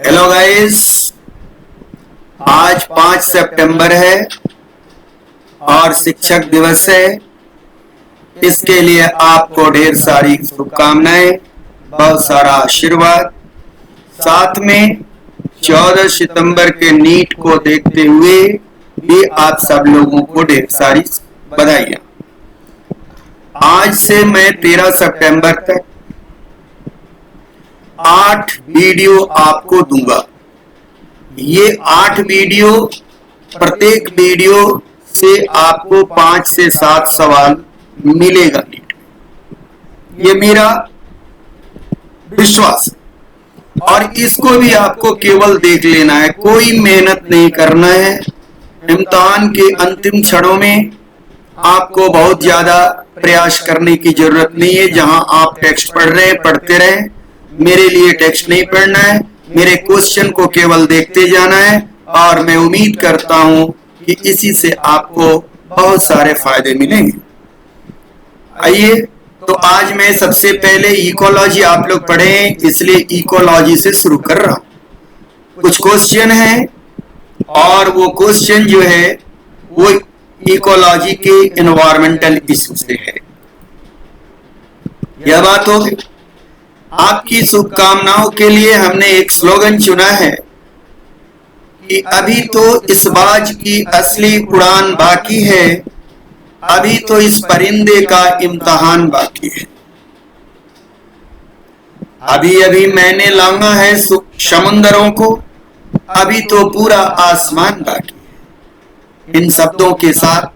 Hello guys, आज 5 सितंबर है और शिक्षक दिवस है। इसके लिए आपको ढेर सारी शुभकामनाएं, बहुत सारा आशीर्वाद। साथ में 14 सितंबर के नीट को देखते हुए भी आप सब लोगों को ढेर सारी बधाइयां। आज से मैं 13 सितंबर तक 8 वीडियो आपको दूंगा। ये 8 वीडियो, प्रत्येक वीडियो से आपको 5 से 7 सवाल मिलेगा। ये मेरा विश्वास है और इसको भी आपको केवल देख लेना है, कोई मेहनत नहीं करना है। इम्तिहान के अंतिम क्षणों में आपको बहुत ज्यादा प्रयास करने की जरूरत नहीं है। जहां आप टेक्स्ट पढ़ रहे हैं पढ़ते रहे, मेरे लिए टेक्स्ट नहीं पढ़ना है, मेरे क्वेश्चन को केवल देखते जाना है और मैं उम्मीद करता हूं कि इसी से आपको बहुत सारे फायदे मिलेंगे। आइए, तो आज मैं सबसे पहले इकोलॉजी आप लोग पढ़े हैं, इसलिए इकोलॉजी से शुरू कर रहा हूं। कुछ क्वेश्चन है और वो क्वेश्चन जो है वो इकोलॉजी के एनवायरमेंटल इश्यू से है। यह बात होगी। आपकी शुभकामनाओं के लिए हमने एक स्लोगन चुना है कि अभी तो इस बाज की असली उड़ान बाकी है, अभी तो इस परिंदे का इम्तिहान बाकी है। अभी अभी मैंने लांघा है समुंदरों को, अभी तो पूरा आसमान बाकी है। इन शब्दों के साथ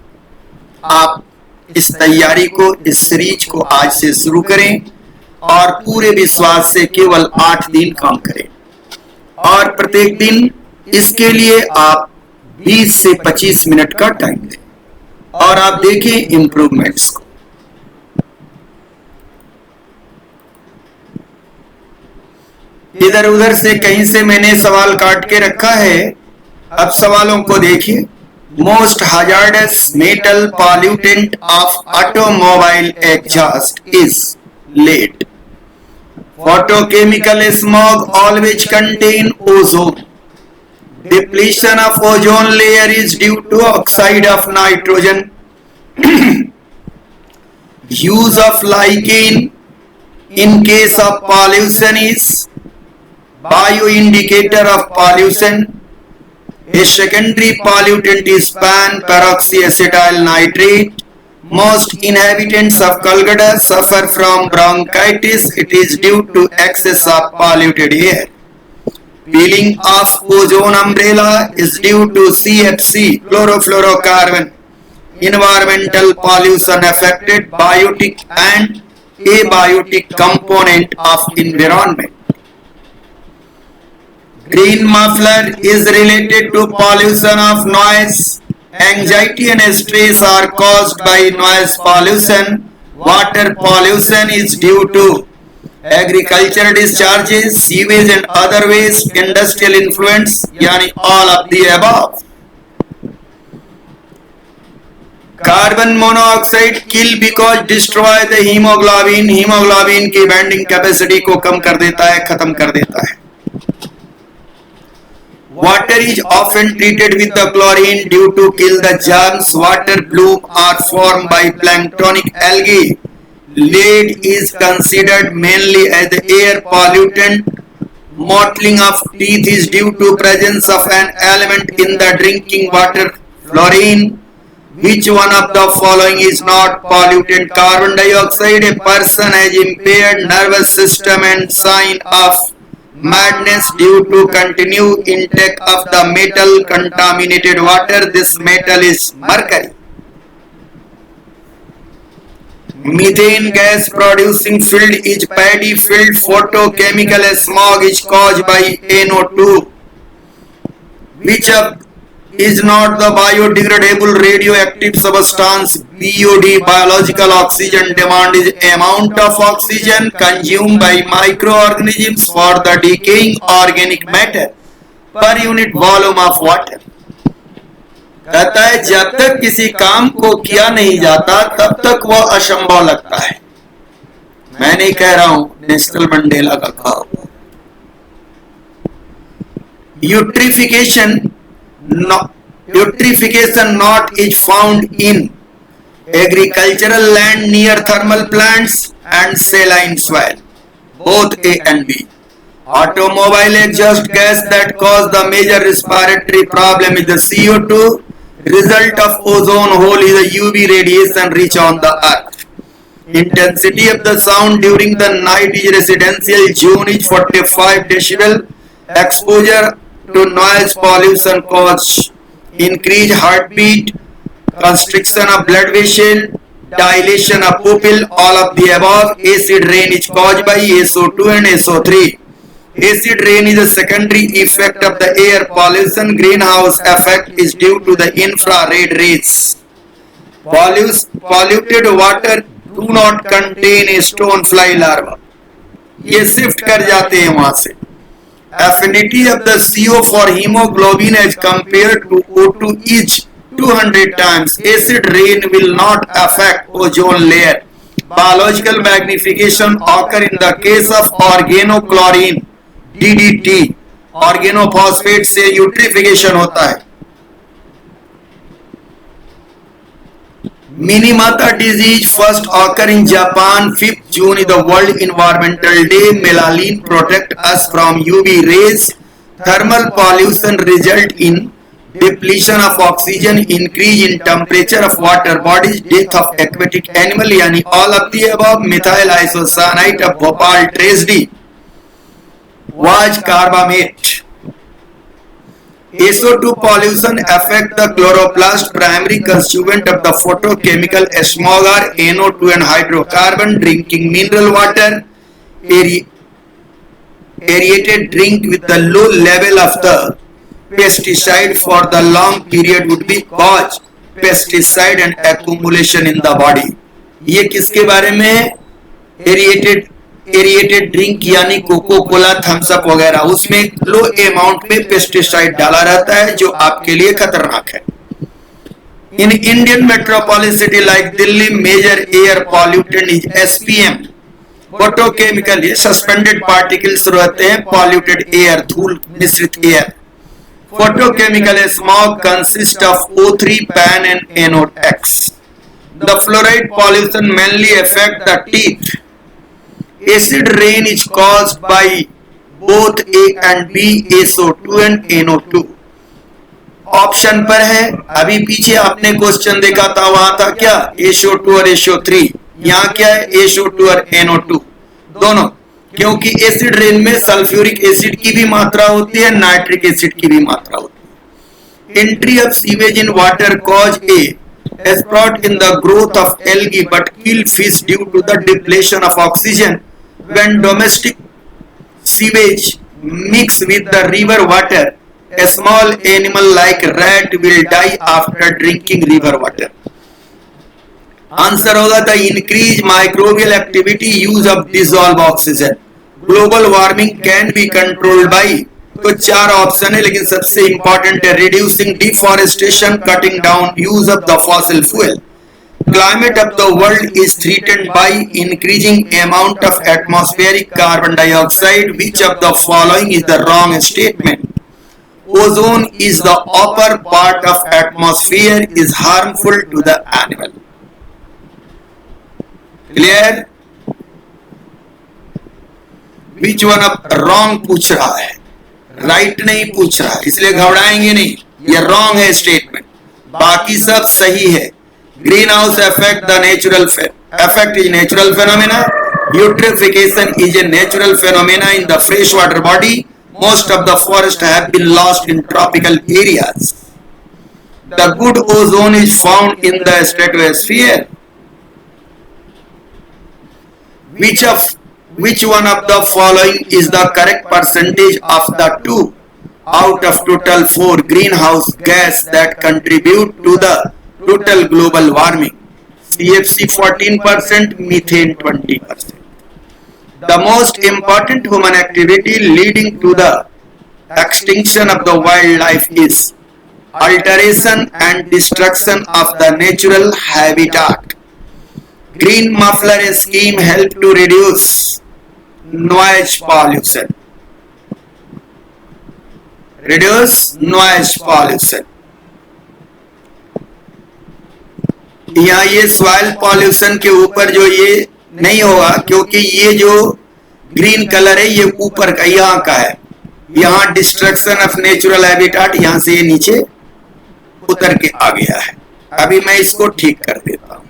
आप इस तैयारी को, इस सीरीज को आज से शुरू करें और पूरे विश्वास से केवल 8 दिन काम करें और प्रत्येक दिन इसके लिए आप 20 से 25 मिनट का टाइम दें और आप देखें इंप्रूवमेंट्स को। इधर उधर से कहीं से मैंने सवाल काट के रखा है, अब सवालों को देखिए। Most hazardous metal pollutant of automobile exhaust is lead. Photochemical smog always contain ozone. Depletion of ozone layer is due to oxide of nitrogen. Use of lichen in case of pollution is bioindicator of pollution. A secondary pollutant is pan-peroxyacetyl nitrate. Most inhabitants of Kolkata suffer from bronchitis. It is due to excess of polluted air. Peeling of ozone umbrella is due to CFC, chlorofluorocarbon. Environmental pollution affected biotic and abiotic component of environment. Green muffler is related to pollution of noise. Anxiety and stress are caused by noise pollution. Water pollution is due to agriculture discharges, sewage and other waste, industrial influence, यानी all of the above. Carbon monoxide kill because destroy the hemoglobin. Hemoglobin की binding capacity को कम कर देता है, खत्म कर देता है। Water is often treated with the chlorine due to kill the germs. Water bloom are formed by planktonic algae. Lead is considered mainly as the air pollutant. Mottling of teeth is due to presence of an element in the drinking water, fluorine. Which one of the following is not pollutant? Carbon dioxide. A person has impaired nervous system and sign of madness due to continued intake of the metal contaminated water. This metal is mercury. Methane gas producing field is paddy field. Photochemical smog is caused by NO2. Which is not the biodegradable radioactive substance? BOD. Biological oxygen demand is amount of oxygen consumed by microorganisms for the decaying organic matter per unit volume of water. कहता है जब तक किसी काम को किया नहीं जाता तब तक वह असंभव लगता है। मैं नहीं कह रहा हूं, नेल्सन मंडेला का कहा। Eutrophication, no, eutrophication not is found in agricultural land near thermal plants and saline soil, both A and B. Automobile exhaust gas that cause the major respiratory problem is the CO2. Result of ozone hole is the UV radiation reach on the earth. Intensity of the sound during the night is residential zone is 45 decibel. Exposure to noise pollution cause increased heartbeat, constriction of blood vessel, dilation of pupil, all of the above. Acid rain is caused by SO2 and SO3. Acid rain is a secondary effect of the air pollution. Greenhouse effect is due to the infrared rays. Polluted water do not contain a stonefly larva. ये shift कर जाते हैं वहां से. Affinity of the CO for hemoglobin as compared to O2 is 200 times. Acid rain will not affect ozone layer. Biological magnification occur in the case of organochlorine DDT. Organophosphate से eutrophication होता है. Minamata disease first occur in Japan. 5th June is the World Environmental Day. Melalin protect us from UV rays. Thermal pollution result in depletion of oxygen, increase in temperature of water bodies, death of aquatic animal. यानी all of the above. Methyl isocyanate of Bhopal tragedy was carbamate. SO2 pollution affect the chloroplast, primary constituent of the photochemical smog are NO2 and hydrocarbon. Drinking mineral water, aerated drink with the low level of the pesticide for the long period would be cause pesticide and accumulation in the body. ये किसके बारे में? Aerated drink यानी cocoa Cola, Thums up वगैरह, उसमें लो amount में pesticide डाला रहता है जो आपके लिए खतरनाक है. In Indian metropolis city like Delhi major air pollutant is SPM. Photochemical ये सस्पेंडेड पार्टिकल्स रहते हैं, पॉल्यूटेड एयर, धूल मिश्रित air. Photochemical smog consist of O3, PAN and NOx. The fluoride pollution mainly affect the teeth. Acid rain is caused by both A and B, SO2 and NO2. Option पर है. अभी पीछे आपने question देखा था, वहां था क्या? SO2 और SO3. यहाँ क्या है? SO2 और NO2 दोनों. क्योंकि एसिड रेन में सल्फ्यूरिक एसिड की भी मात्रा होती है, नाइट्रिक एसिड की भी मात्रा होती है. Entry of sewage in water cause A has brought in the growth of algae but kill fish due to the depletion of oxygen. When domestic sewage mix with the river water, a small animal like rat will die after drinking river water. Answer होगा the increased microbial activity, use of dissolved oxygen. Global warming can be controlled by, तो 4 option है लेकिन सबसे important है reducing deforestation, cutting down use of the fossil fuel. Climate of the world is threatened by increasing amount of atmospheric carbon dioxide. Which of the following is the wrong statement? Ozone is the upper part of atmosphere is harmful to the animal. Clear? Which one of wrong पूछ रहा है, right नहीं पूछ रहा, इसलिए घबराएंगे नहीं. ये wrong है स्टेटमेंट, बाकी सब सही है. Green house effect the natural effect is natural phenomena. Eutrophication is a natural phenomena in the fresh water body. Most of the forest have been lost in tropical areas. The good ozone is found in the stratosphere. Which one of the following is the correct percentage of the 2 out of total 4 greenhouse gas that contribute to the total global warming? CFC 14%, methane 20%. The most important human activity leading to the extinction of the wildlife is alteration and destruction of the natural habitat. Green muffler scheme help to reduce noise pollution. reduce noise pollution. यहाँ ये soil pollution के ऊपर जो ये नहीं होगा, क्योंकि ये जो ग्रीन कलर है ये ऊपर का यहाँ का है, यहाँ डिस्ट्रक्शन ऑफ नेचुरल हैबिटेट, यहाँ से ये नीचे उतर के आ गया है। अभी मैं इसको ठीक कर देता हूं।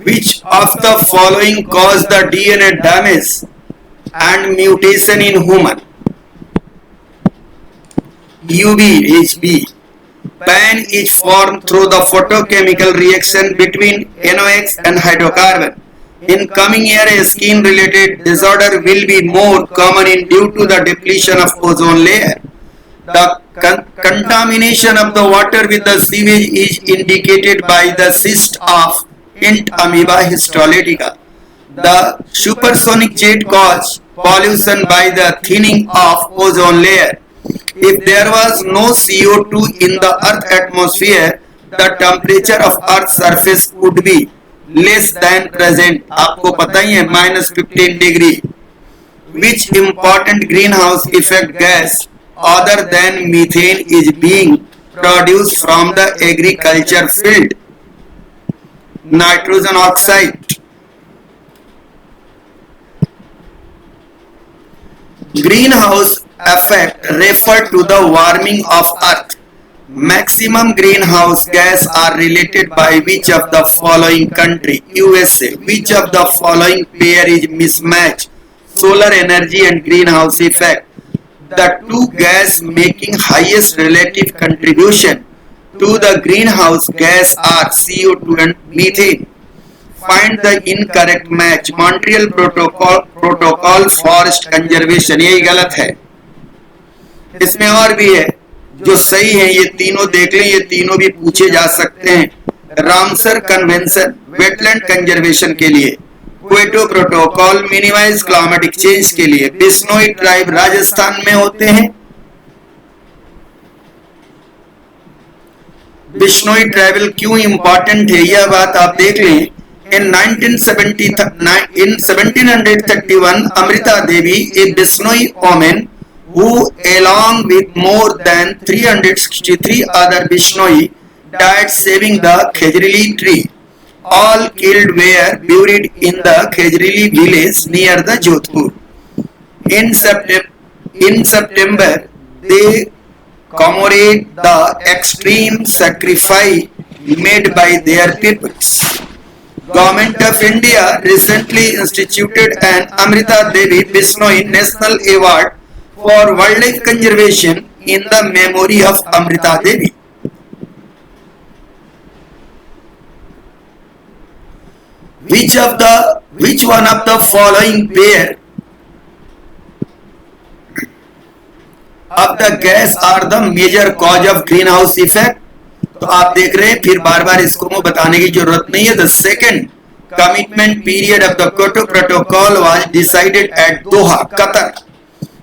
Which of the following cause the DNA damage and mutation in human? UV is B. PAN is formed through the photochemical reaction between NOx and hydrocarbon. In coming year, a skin-related disorder will be more common due to the depletion of ozone layer. The contamination of the water with the sewage is indicated by the cyst of int amoeba histolytica. The supersonic jet cause pollution by the thinning of ozone layer. If there was no CO2 in the Earth atmosphere, the temperature of Earth's surface would be less than present. आपको पता ही है -15 degree. Which important greenhouse effect gas other than methane is being produced from the agriculture field? Nitrogen oxide. Greenhouse effect refer to the warming of Earth. Maximum greenhouse gas are related by which of the following country? USA. Which of the following pair is mismatch? Solar energy and greenhouse effect. The two gas making highest relative contribution to the greenhouse gas are CO2 and methane. Find the incorrect match. Montreal Protocol Forest Conservation, यही गलत है। इसमें और भी है जो सही है, ये तीनों देख लें, ये तीनों भी पूछे जा सकते हैं। रामसर कन्वेंशन वेटलैंड कंजर्वेशन के लिए, Kyoto protocol minimize climatic change के लिए, बिश्नोई ट्राइब राजस्थान में होते हैं। बिश्नोई ट्राइबल क्यों इंपॉर्टेंट है यह बात आप देख लें। In 1731, Amrita Devi, a Bishnoi woman who, along with more than 363 other Bishnoi, died saving the Khejrili tree. All killed were buried in the Khejrili village near the Jodhpur. In September, they commemorate the extreme sacrifice made by their peoples. Government of India recently instituted an Amrita Devi Bishnoi National Award for Wildlife Conservation in the memory of Amrita Devi. Which one of the following pair of the gas are the major cause of greenhouse effect? तो आप देख रहे हैं, फिर बार बार इसको बताने की जरूरत नहीं है। The second commitment period of the Kyoto Protocol was decided at Doha, Qatar.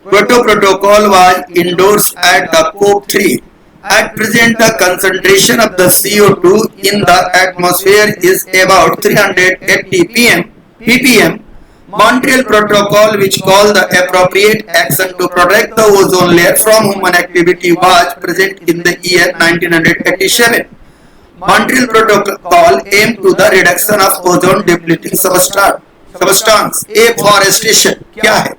Kyoto Protocol was endorsed at the COP3. At present, the concentration of the CO2 in the atmosphere is about 380 ppm. Montreal Protocol, which called the appropriate action to protect the ozone layer from human activity, was present in the year 1987. Montreal Protocol aimed to the reduction of ozone depleting substance. Afforestation क्या है?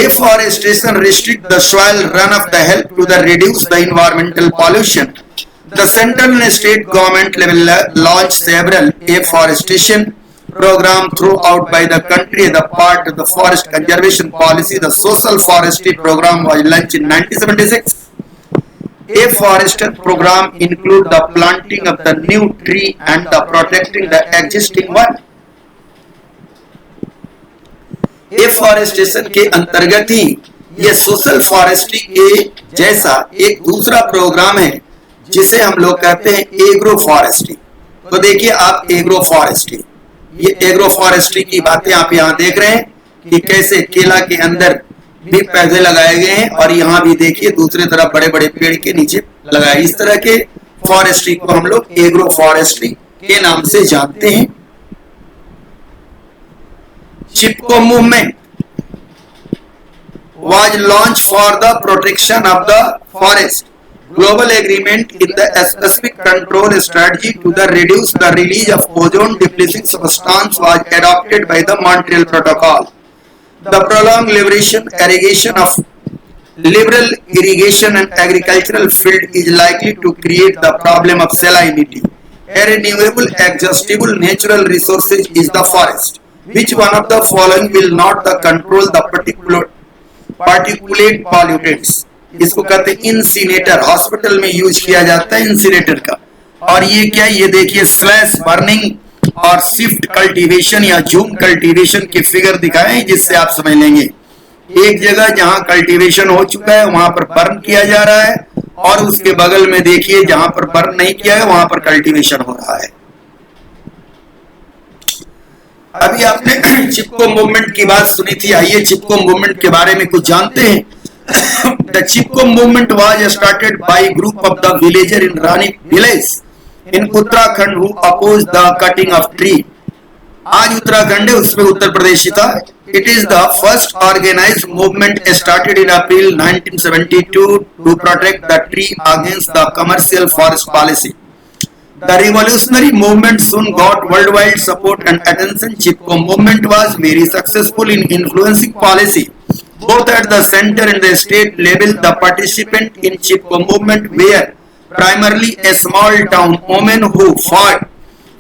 Afforestation restrict the soil runoff the help to the reduce the environmental pollution. The central and state government level launched several afforestation program throughout by the country, the part of the forest conservation policy, the social forestry program was launched in 1976. A forester program include the planting of the new tree and the protecting the existing one. Afforestation के अंतर्गत ही ये social forestry के जैसा एक दूसरा programme है जिसे हम लोग कहते हैं एग्रो फॉरेस्ट्री। तो देखिए आप एग्रो फॉरेस्ट्री, ये एग्रो फॉरेस्ट्री की बातें आप यहाँ देख रहे हैं कि कैसे केला के अंदर भी पौधे लगाए गए हैं और यहाँ भी देखिए दूसरी तरफ बड़े बड़े पेड़ के नीचे लगाए। इस तरह के फॉरेस्ट्री को हम लोग एग्रो फॉरेस्ट्री के नाम से जानते हैं। चिपको movement was launched for the protection of the forest. Global agreement in the specific control strategy to the reduce the release of ozone depleting substance was adopted by the Montreal Protocol. The prolonged liberal irrigation and agricultural field is likely to create the problem of salinity. A renewable, exhaustible natural resources is the forest. Which one of the following will not control the particulate pollutants? इसको कहते हैं incinerator, hospital में use किया जाता है incinerator का। और ये क्या, ये देखिए स्लैश बर्निंग और शिफ्ट कल्टीवेशन या जूम कल्टीवेशन के फिगर दिखाए हैं जिससे आप समझ लेंगे। एक जगह जहां कल्टीवेशन हो चुका है वहां पर बर्न किया जा रहा है और उसके बगल में देखिए जहां पर बर्न नहीं किया है वहां पर कल्टीवेशन हो रहा है। अभी आपने चिपको मूवमेंट की बात सुनी थी, आइए चिपको मूवमेंट के बारे में कुछ जानते हैं। The Chipko movement was started by a group of the villagers in Rani village in Uttarakhand who opposed the cutting of tree. आज उत्तराखंड है, उसमें उत्तर प्रदेश ही था। It is the first organized movement started in April 1972 to protect the tree against the commercial forest policy. The revolutionary movement soon got worldwide support and attention. Chipko movement was very successful in influencing policy, both at the center and the state level. The participants in Chipko movement were primarily a small town women who fought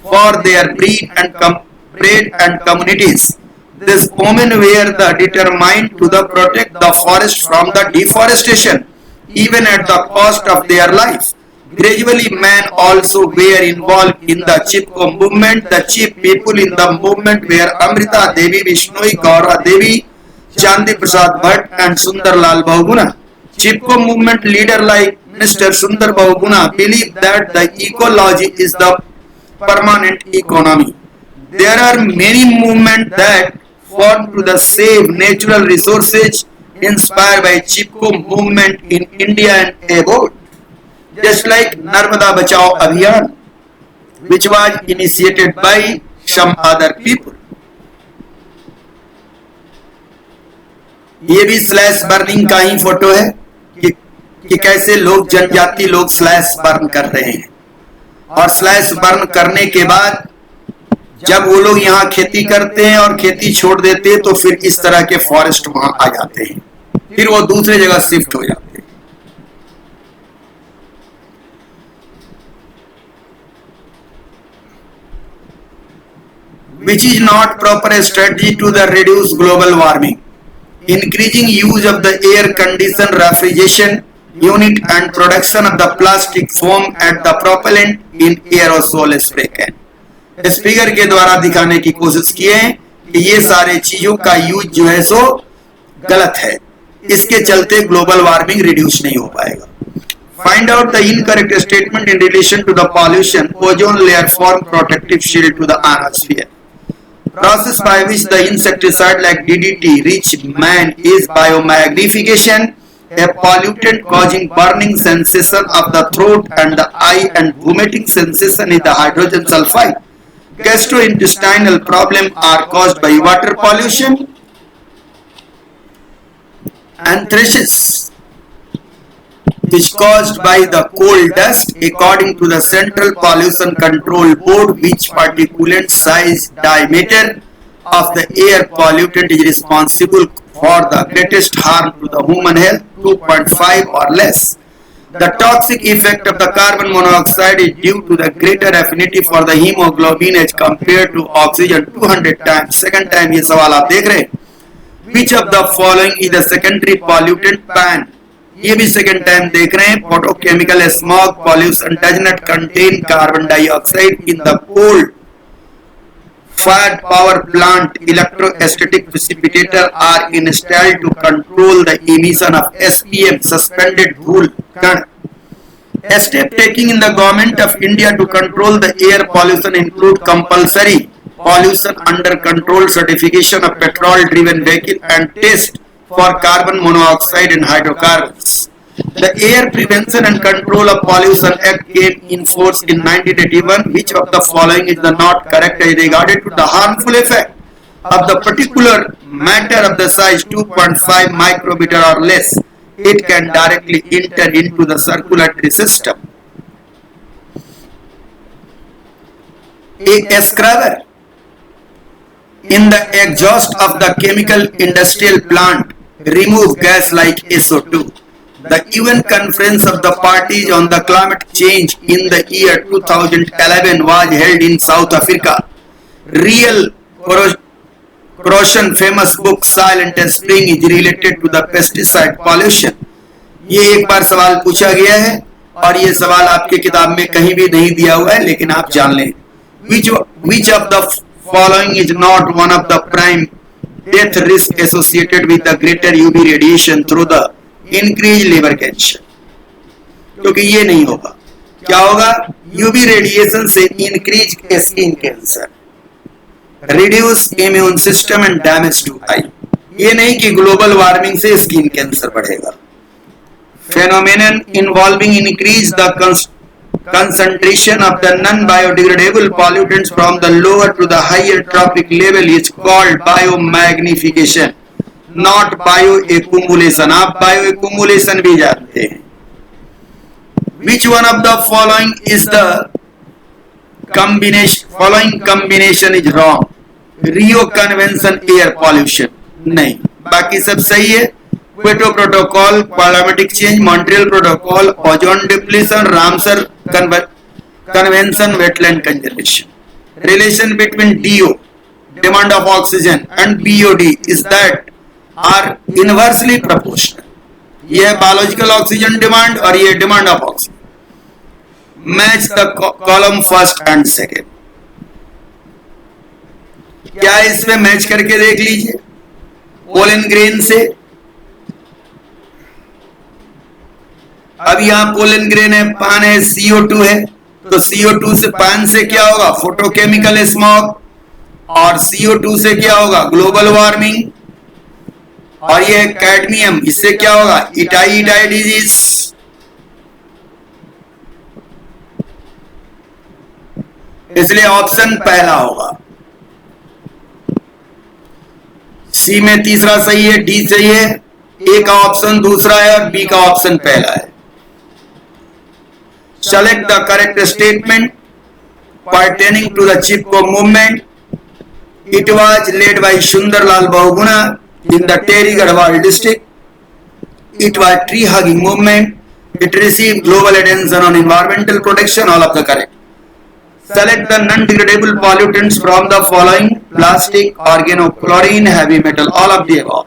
for their breed and communities. These women were determined to protect the forest from the deforestation, even at the cost of their life. Gradually, men also were involved in the Chipko movement. The chief people in the movement were Amrita Devi Vishnoi, Gaura Devi, Chandi Prasad Bhatt, and Sundar Lal Bahuguna. Chipko movement leader like Mr. Sundar Bahuguna believed that the ecology is the permanent economy. There are many movements that fought to save natural resources inspired by Chipko movement in India and abroad. Just like Narmada Bachao Abhiyan, which was initiated by some other people. ये भी slash burning का ही photo है कि कैसे लोग जनजाति लोग slash burn कर रहे हैं। और स्लैश बर्न करने के बाद जब वो लोग यहाँ खेती करते हैं और खेती छोड़ देते हैं तो फिर इस तरह के फॉरेस्ट वहां आ जाते हैं, फिर वो दूसरे जगह शिफ्ट हो जाते हैं। Which is not proper strategy to reduce global warming. Increasing use of the air conditioned refrigeration unit and production of the plastic foam at the propellant in aerosol spray can. इस figure के द्वारा दिखाने की कोशिश की है कि ये सारे चीजों का यूज जो है सो गलत है, इसके चलते ग्लोबल वार्मिंग रिड्यूस नहीं हो पाएगा। Find out the incorrect statement in relation to the pollution. Ozone layer form protective shield to the ionosphere. Process by which the insecticide like DDT reach man is biomagnification, a pollutant causing burning sensation of the throat and the eye and vomiting sensation is the hydrogen sulfide. Gastrointestinal problems are caused by water pollution. Anthracis is caused by the coal dust. According to the Central Pollution Control Board, which particulate size diameter of the air pollutant is responsible for the greatest harm to the human health, 2.5 or less. The toxic effect of the carbon monoxide is due to the greater affinity for the hemoglobin as compared to oxygen 200 times. Second time ये सवाल आप देख रहे हैं. Which of the following is the secondary pollutant? PAN. ये भी second time देख रहे हैं. Photochemical smog pollution does not contain carbon dioxide in the coal fired power plant. Electrostatic precipitator are installed to control the emission of SPM, suspended धूल कण. Step taking in the government of India to control the air pollution include compulsory pollution under control certification of petrol driven vehicle and test for carbon monoxide and hydrocarbons. The Air Prevention and Control of Pollution Act came in force in 1981. Which of the following is the not correct as regarded to the harmful effect of the particular matter of the size 2.5 micrometer or less? It can directly enter into the circulatory system. A scrubber in the exhaust of the chemical industrial plant remove gas like SO2. The UN Conference of the Parties on the Climate Change in the year 2011 was held in South Africa. Real corrosion famous book Silent Spring is related to the pesticide pollution. ये एक बार सवाल पूछा गया है और ये सवाल आपके किताब में कहीं भी नहीं दिया हुआ है, लेकिन आप जान लें. Which of the following is not one of the prime death risk associated with the greater UV radiation through the increased liver cancer? क्योंकि ये नहीं होगा. क्या होगा? UV रेडिएशन से increase skin cancer, reduce immune system and damage to eye. ये नहीं कि ग्लोबल वार्मिंग से स्किन कैंसर बढ़ेगा. Phenomenon involving increase the concentration of the non-biodegradable pollutants from the lower to the higher trophic level is called biomagnification, not bioaccumulation. आप bioaccumulation भी जानते हैं. Which one of the following is the following combination is wrong? Rio Convention air pollution नहीं, बाकी सब सही है. Kyoto Protocol, climatic change, Montreal Protocol, ozone depletion, Ramsar Convention, wetland conservation. Relation between DO, demand of oxygen, and BOD is that are inversely proportional. ये है biological oxygen demand और ये demand of oxygen. Match the column first and second. क्या इसमें match करके देख लीजिए. Pollen grain से, अब यहाँ पोलन ग्रेन है, पान है, CO2 है, तो CO2 से पान से क्या होगा? Photochemical smog. और CO2 से क्या होगा? Global warming. और ये कैडमियम, इससे क्या होगा? Itai disease. इसलिए ऑप्शन पहला होगा. सी में तीसरा सही है, डी सही है, ए का ऑप्शन दूसरा है और बी का ऑप्शन पहला है. Select the correct statement pertaining to the Chipko movement. It was led by Sundarlal Bahuguna in the Terry Garhwal district. It was tree hugging movement. It received global attention on environmental protection. All of the correct. Select the non-degradable pollutants from the following: plastic, organochlorine, heavy metal. All of the above.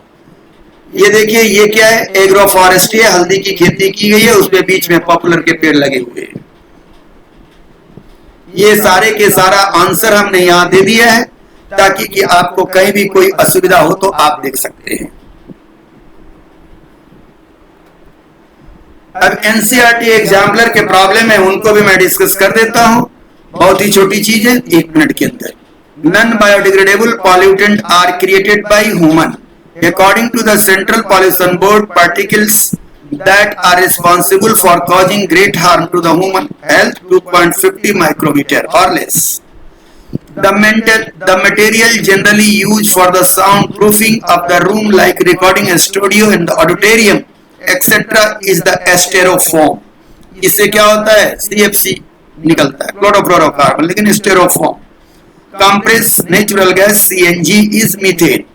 ये देखिए, ये क्या है? Agro forestry है, हल्दी की खेती की गई है, उसमें बीच में पॉपुलर के पेड़ लगे हुए हैं. ये सारे के सारा आंसर हमने यहाँ दे दिया है ताकि कि आपको कहीं भी कोई असुविधा हो तो आप देख सकते हैं. अब एनसीईआरटी एग्जाम्पलर के प्रॉब्लम है, उनको भी मैं डिस्कस कर देता हूं. बहुत ही छोटी चीज है, 1 मिनट के अंदर. Non biodegradable pollutant are created by human. According to the Central Pollution Board, particles that are responsible for causing great harm to the human health 2.50 micrometer or less. The material generally used for the soundproofing of the room like recording studio and the auditorium etc. is the styrofoam. इससे क्या होता है? CFC निकलता है, chlorofluorocarbon, लेकिन styrofoam. Compressed natural gas CNG is methane.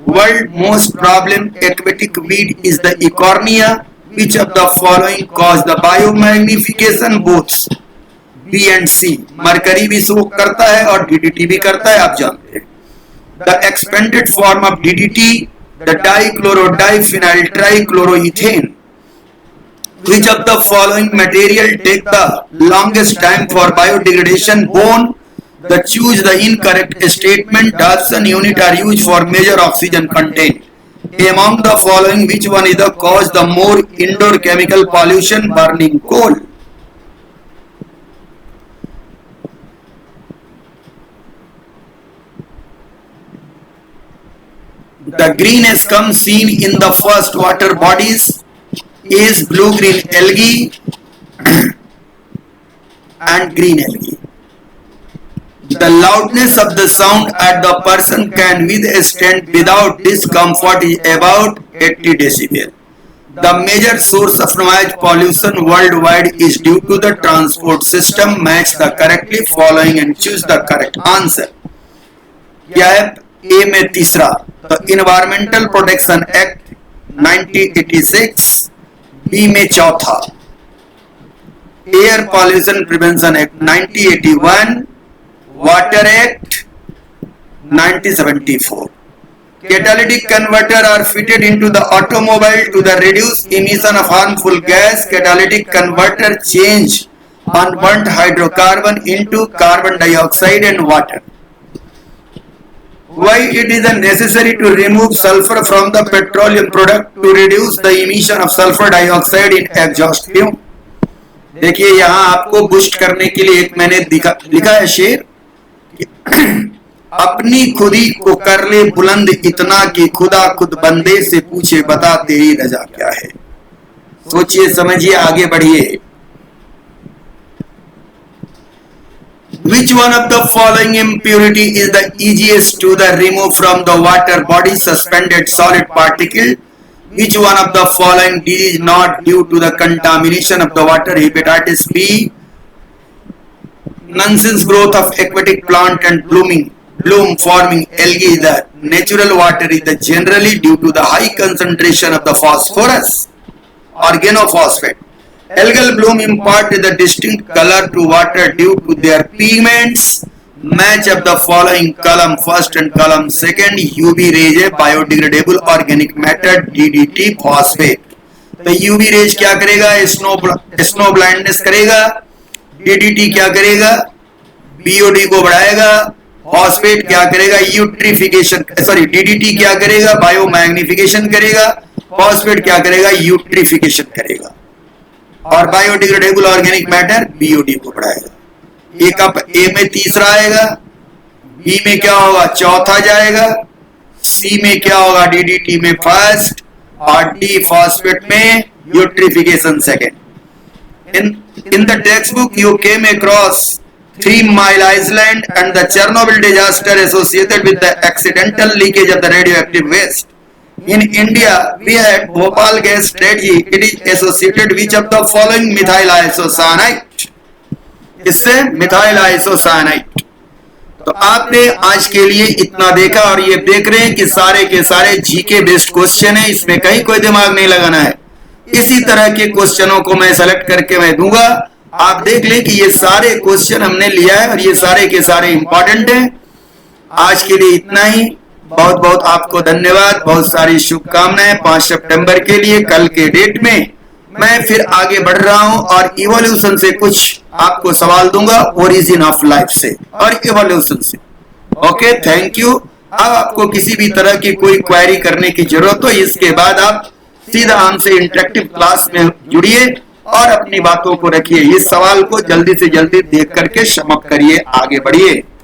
World most problem aquatic weed is the Eichhornia, which of the following cause the biomagnification? Both B and C. Mercury भी show करता है और DDT भी करता है, आप जानते हैं. The expanded form of DDT, the dichloro-diphenyl trichloroethane. Which of the following material take the longest time for biodegradation? Bone. The choose the incorrect statement. Dawson unit are used for measure oxygen content. Among the following, which one is the cause the more indoor chemical pollution? Burning coal. The greenest come seen in the first water bodies is blue-green algae and green algae. The loudness of the sound at the person can withstand without discomfort is about 80 decibel. The major source of noise pollution worldwide is due to the transport system. Match the correctly following and choose the correct answer. क्या है? ए में तीसरा तो environmental protection act 1986, B में चौथा air pollution prevention act 1981, water act 1974. Catalytic converter are fitted into the automobile to the reduce emission of harmful gas. Catalytic converter change unburnt hydrocarbon into carbon dioxide and water. Why it is necessary to remove sulfur from the petroleum product to reduce the emission of sulfur dioxide in exhaust fume? देखिए यहाँ आपको boost करने के लिए एक मैंने लिखा है शेर, अपनी खुदी को कर ले बुलंद इतना कि खुदा खुद बंदे से पूछे बता तेरी रजा क्या है. सोचिए समझिए आगे बढ़िए. Which one of the following impurity is the easiest to the remove from the water body? Suspended solid particle. Which one of the following is not due to the contamination of the water? Hepatitis B. Nonsense growth of aquatic plant and bloom forming algae. The natural water is the generally due to the high concentration of the phosphorus, organophosphate. Algal bloom impart the distinct color to water due to their pigments. Match of the following column first and column second. UV rays है biodegradable organic matter DDT phosphate. तो UV rays क्या करेगा? Snow blindness करेगा. DDT क्या करेगा? BOD को बढ़ाएगा. Phosphate क्या करेगा? यूट्रिफिकेशन, सॉरी DDT क्या करेगा? बायोमैग्निफिकेशन करेगा. फॉस्फेट क्या करेगा? यूट्रिफिकेशन करेगा. और बायोडिग्रेडेबल ऑर्गेनिक मैटर BOD को बढ़ाएगा. एक अप ए में तीसरा आएगा, बी में क्या होगा? चौथा जाएगा, सी में क्या होगा? DDT में फर्स्ट और डी फॉस्फेट में eutrophication second. In the textbook you came across 3 Mile Island and the Chernobyl disaster associated with the accidental leakage of the radioactive waste. In India, we had Bhopal gas strategy. It is associated which of the following? Methyl isocyanate. इससे methyl isocyanate. तो आपने आज के लिए इतना देखा और ये देख रहे हैं कि सारे के सारे जीके बेस्ड क्वेश्चन है, इसमें कहीं कोई दिमाग नहीं लगाना है. इसी तरह के क्वेश्चनों को मैं सेलेक्ट करके मैं दूंगा. आप देख लें कि ये सारे क्वेश्चन हमने लिया है और ये सारे के सारे इंपॉर्टेंट हैं. आज के लिए इतना ही. बहुत बहुत आपको धन्यवाद. बहुत सारी शुभकामनाएं 5 सितंबर के लिए. कल के डेट में मैं फिर आगे बढ़ रहा हूं और इवोल्यूशन से कुछ आपको सवाल दूंगा, ओरिजिन ऑफ लाइफ से और इवोल्यूशन से. Okay, thank you. अब आपको किसी भी तरह की कोई क्वेरी करने की जरूरत हो, इसके बाद आप सीधा हमसे इंटरेक्टिव क्लास में जुड़िए और अपनी बातों को रखिए. इस सवाल को जल्दी से जल्दी देख करके समाप्त करिए, आगे बढ़िए.